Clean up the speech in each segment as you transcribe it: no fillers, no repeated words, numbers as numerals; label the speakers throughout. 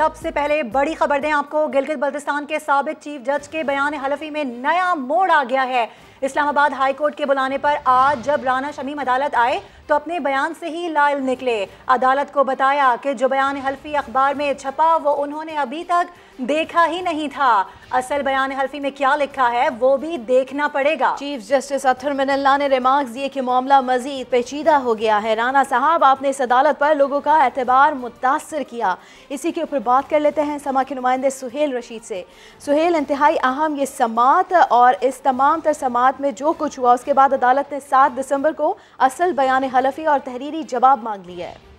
Speaker 1: सबसे पहले बड़ी खबर दें आपको, गिलगित बल्तिस्तान के साबिक चीफ जज के बयान हलफी में नया मोड़ आ गया है। इस्लामाबाद हाई कोर्ट के बुलाने पर आज जब राना शमीम अदालत आए तो अपने बयान से ही लाइल निकले। अदालत को बताया कि जो बयान हल्फी अखबार में छपा वो उन्होंने अभी तक देखा ही नहीं था। असल बयान हल्फी में क्या लिखा है वो भी देखना पड़ेगा।
Speaker 2: चीफ जस्टिस अतहर मिनल्ला ने रिमार्क्स दिए कि मामला मजीद पेचीदा हो गया है। राना साहब, आपने इस अदालत पर लोगों का एतबार मुतासर किया। इसी के ऊपर बात कर लेते हैं समा के नुमाइंदे सुहेल रशीद से। सुहेल, इंतहाई अहम ये समात और इस तमाम तर समात में जो कुछ हुआ उसके बाद अदालत ने 7 दिसंबर को असल बयान हलफी और तहरीरी जवाब मांग लिया है।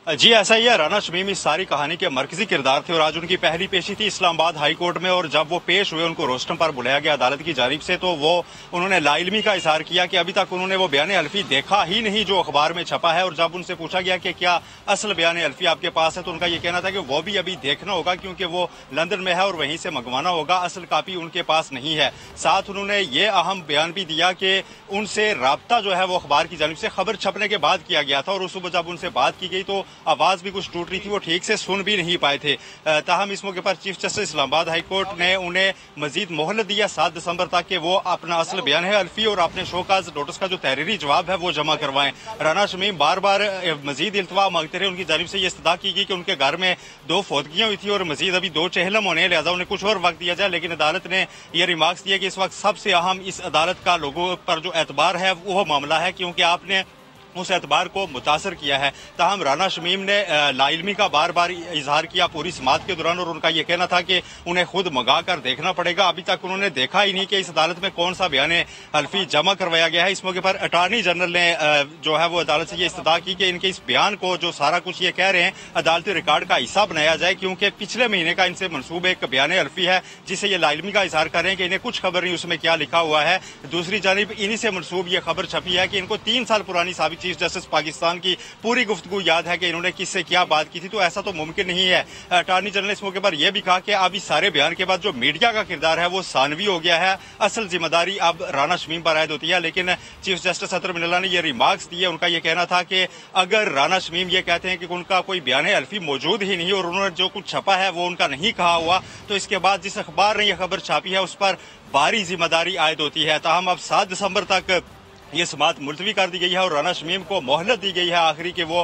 Speaker 3: जी ऐसा ही है। राना शमीम इस सारी कहानी के मरकजी किरदार थे और आज उनकी पहली पेशी थी इस्लामाबाद हाई कोर्ट में। और जब वो पेश हुए, उनको रोस्टम पर बुलाया गया अदालत की जानिब से, तो वो उन्होंने लाइलमी का इजहार किया कि अभी तक उन्होंने वो बयान हल्फी देखा ही नहीं जो अखबार में छपा है। और जब उनसे पूछा गया कि क्या असल बयान हल्फी आपके पास है, तो उनका ये कहना था कि वो भी अभी देखना होगा क्योंकि वो लंदन में है और वहीं से मंगवाना होगा, असल कापी उनके पास नहीं है। साथ उन्होंने ये अहम बयान भी दिया कि उनसे राब्ता जो है वो अखबार की जानिब से खबर छपने के बाद किया गया था और उस सुबह जब उनसे बात की गई तो आवाज भी कुछ टूट रही थी, वो ठीक से सुन भी नहीं पाए थे। ताहम इस मौके पर chief justice Islamabad high court ने उन्हें मजीद मोहलत दिया 7 दिसंबर तक कि वो अपना असल बयान हल्फी और अपने शोकाज नोटिस का जो तहरीरी जवाब है वो जमा करवाएं। राना शमीम बार बार मजीद इल्तवा मांगते रहे। उनकी जानिब से ये इस्तदा की गई कि उनके घर में 2 फौतगियां हुई थी और मजीद अभी 2 चहलम होने, लिहाजा उन्हें कुछ और वक्त दिया जाए। लेकिन अदालत ने यह रिमार्क्स दिया कि इस वक्त सबसे अहम इस अदालत का लोगों पर जो एतबार है वो मामला है क्योंकि आपने उस एतबार को मुतासर किया है। ताहम राना शमीम ने लाइलमी का बार बार इजहार किया पूरी समात के दौरान और उनका यह कहना था कि उन्हें खुद मंगा कर देखना पड़ेगा। अभी तक उन्होंने देखा ही नहीं कि इस अदालत में कौन सा बयान हल्फी जमा करवाया गया है। इस मौके पर अटॉर्नी जनरल ने जो है वो अदालत से ये इस्तदा की कि इनके इस बयान को जो सारा कुछ ये कह रहे हैं अदालती रिकॉर्ड का हिस्सा बनाया जाए क्योंकि पिछले महीने का इनसे मनसूब एक बयान हल्फी है जिसे ये लाइलमी का इजहार कर रहे हैं कि इन्हें कुछ खबर नहीं उसमें क्या लिखा हुआ है। दूसरी जानिब इन्हीं से मनसूब ये खबर छपी है कि इनको 3 साल पुरानी साबिक चीफ जस्टिस पाकिस्तान की पूरी गुफ्तगू याद है कि इन्होंने किससे क्या बात की थी, तो ऐसा तो मुमकिन नहीं है। अटॉर्नी जनरल ने इस मौके पर यह भी कहा कि अब इस सारे बयान के बाद जो मीडिया का किरदार है वो सानवी हो गया है, असल जिम्मेदारी अब राना शमीम पर आयद होती है। लेकिन चीफ जस्टिस अतहर मिनल्ला ने यह रिमार्क्स दिए। उनका यह कहना था कि अगर राना शमीम ये कहते हैं कि उनका कोई बयान हल्फी मौजूद ही नहीं और उन्होंने जो कुछ छपा है वो उनका नहीं कहा हुआ, तो इसके बाद जिस अखबार ने यह खबर छापी है उस पर भारी जिम्मेदारी आयद होती है। ताहम अब 7 दिसंबर तक ये समात मुलतवी कर दी गई है और राना शमीम को मोहलत दी गई है आखिरी कि वो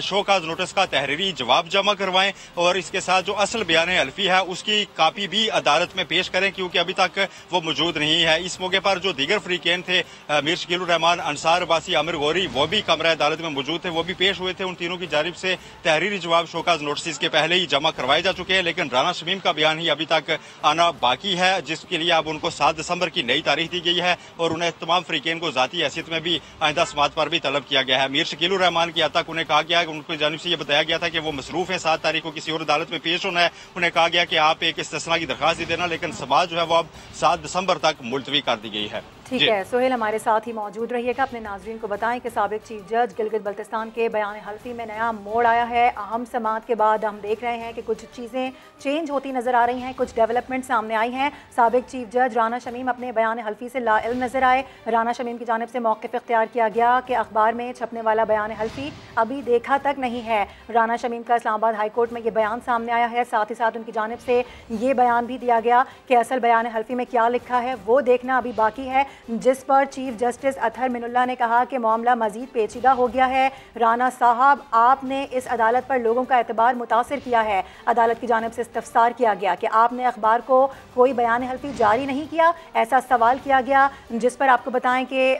Speaker 3: शोकाज नोटिस का तहरीरी जवाब जमा करवाएं और इसके साथ जो असल बयान हल्फी है उसकी कापी भी अदालत में पेश करें क्योंकि अभी तक वो मौजूद नहीं है। इस मौके पर जो दीगर फरीकेन थे मीर शकील रहमान, अंसार अब्बासी, आमिर गौरी, वो भी कमरा अदालत में मौजूद थे, वो भी पेश हुए थे। उन तीनों की जानिब से तहरीरी जवाब शोकाज नोटिस के पहले ही जमा करवाए जा चुके हैं लेकिन राना शमीम का बयान ही अभी तक आना बाकी है जिसके लिए अब उनको 7 दिसंबर की नई तारीख दी गई है और उन्हें तमाम फरीकेन को जाती हैसियत में भी आइंदा समात पर भी तलब किया गया है। मीर शकील रहमान की हद तक उन्हें कहा गया, उनकी जानिब से यह बताया गया था कि वो मसरूफ है, 7 तारीख को किसी और अदालत में पेश होना है। उन्हें कहा गया कि आप एक इस्तिस्ना की दरखास्त दे देना, लेकिन समात जो है वो अब 7 दिसंबर तक मुलतवी कर दी गई है।
Speaker 1: ठीक है सोहेल, हमारे साथ ही मौजूद रहिएगा। अपने नाजरीन को बताएं कि साबिक चीफ जज गिलगित बल्तिस्तान के बयान हल्फी में नया मोड़ आया है। अहम समात के बाद हम देख रहे हैं कि कुछ चीज़ें चेंज होती नजर आ रही हैं, कुछ डेवलपमेंट सामने आई हैं। साबिक चीफ जज राना शमीम अपने बयान हल्फी से लाइल्म नजर आए। राना शमीम की जानिब से मौक़िफ़ इख्तियार किया गया कि अखबार में छपने वाला बयान हल्फी अभी देखा तक नहीं है। राना शमीम का इस्लामाबाद हाई कोर्ट में ये बयान सामने आया है। साथ ही साथ उनकी जानिब से ये बयान भी दिया गया कि असल बयान हल्फी में क्या लिखा है वो देखना अभी बाकी है, जिस पर चीफ जस्टिस अतहर मिनल्ला ने कहा कि मामला मजीद पेचीदा हो गया है। राना साहब, आपने इस अदालत पर लोगों का एतबार मुतासर किया है। अदालत की जानिब से इस्तफसार किया गया कि आपने अखबार को कोई बयान हल्फी जारी नहीं किया, ऐसा सवाल किया गया, जिस पर आपको बताएं कि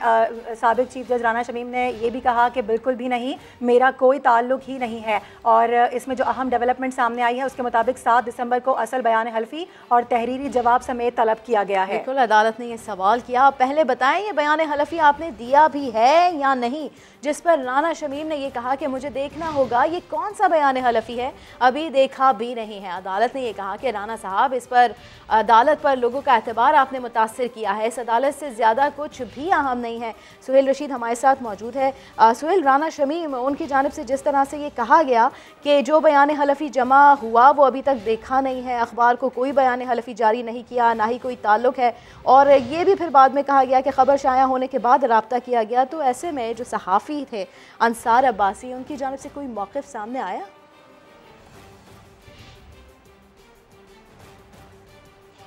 Speaker 1: साबिक चीफ जज राना शमीम ने यह भी कहा कि बिल्कुल भी नहीं, मेरा कोई ताल्लुक ही नहीं है। और इसमें जो अहम डेवलपमेंट सामने आई है उसके मुताबिक 7 दिसंबर को असल बयान हल्फी और तहरीरी जवाब समेत तलब किया गया है।
Speaker 2: बिल्कुल, अदालत ने यह सवाल किया, पहले बताएं ये बयान हल्फी आपने दिया भी है या नहीं, जिस पर राना शमीम ने यह कहा कि मुझे देखना होगा ये कौन सा बयान हल्फी है, अभी देखा भी नहीं है। अदालत ने यह कहा कि राना साहब, इस पर अदालत पर लोगों का एतबार आपने मुतासर किया है, इस अदालत से ज़्यादा कुछ भी अहम नहीं है। सुहेल रशीद हमारे साथ मौजूद है। सुहेल, राना शमीम, उनकी जानिब से जिस तरह से ये कहा गया कि जो बयान हल्फी जमा हुआ वो अभी तक देखा नहीं है, अखबार को कोई बयान हल्फी जारी नहीं किया, ना ही कोई ताल्लुक है, और ये भी फिर बाद में कहा गया कि खबर शाया होने के बाद रब्ता किया गया, तो ऐसे में जो सहाफ़ी थे अंसार अब्बासी, उनकी जानिब से कोई मौक़िफ़ सामने आया?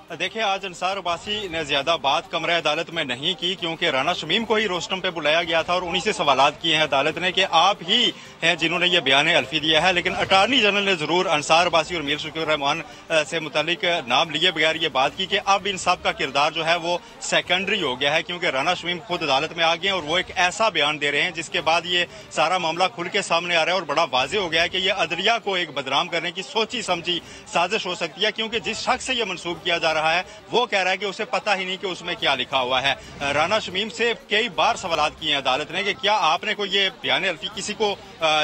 Speaker 3: देखिए, आज अंसार अब्बासी ने ज्यादा बात कमरे अदालत में नहीं की, क्योंकि राना शमीम को ही रोस्टम पे बुलाया गया था और उन्हीं से सवालात किए हैं अदालत ने कि आप ही हैं जिन्होंने ये बयान हल्फी दिया है। लेकिन अटार्नी जनरल ने जरूर अंसार अब्बासी और मीर शकीर रहमान से मुतालिक नाम लिए बगैर ये बात की कि अब इन सब का किरदार जो है वो सेकेंडरी हो गया है, क्योंकि राना शमीम खुद अदालत में आ गए हैं और वो एक ऐसा बयान दे रहे हैं जिसके बाद ये सारा मामला खुल के सामने आ रहा है और बड़ा वाजे हो गया है कि ये अदलिया को एक बदनाम करने की सोची समझी साजिश हो सकती है, क्योंकि जिस शख्स से ये मनसूब किया जा रहा है वो कह रहा है कि उसे पता ही नहीं कि उसमें क्या लिखा हुआ है। राना शमीम से कई बार सवालात किए हैं अदालत ने कि क्या आपने कोई ये बयान हल्फी किसी को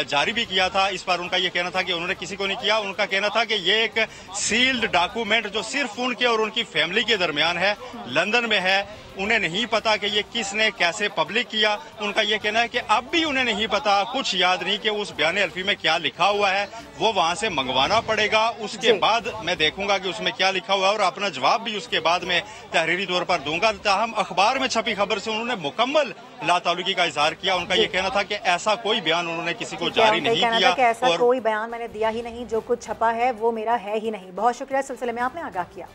Speaker 3: जारी भी किया था। इस पर उनका ये कहना था कि उन्होंने किसी को नहीं किया। उनका कहना था कि ये एक सील्ड डॉक्यूमेंट जो सिर्फ उनके और उनकी फैमिली के दरमियान है, लंदन में है, उन्हें नहीं पता कि ये किसने कैसे पब्लिक किया। उनका ये कहना है कि अब भी उन्हें नहीं पता, कुछ याद नहीं कि उस बयान हल्फी में क्या लिखा हुआ है, वो वहां से मंगवाना पड़ेगा, उसके बाद मैं देखूंगा कि उसमें क्या लिखा हुआ है और अपना जवाब भी उसके बाद में तहरीरी तौर पर दूंगा। ताहम अखबार में छपी खबर से उन्होंने मुकम्मल लाताल्लुकी का इजहार किया। उनका ये कहना था कि ऐसा कोई बयान उन्होंने किसी को जारी नहीं किया,
Speaker 1: ऐसा कोई बयान मैंने दिया ही नहीं, जो कुछ छपा है वो मेरा है ही नहीं। बहुत शुक्रिया, सिलसिले में आपने आगाह किया।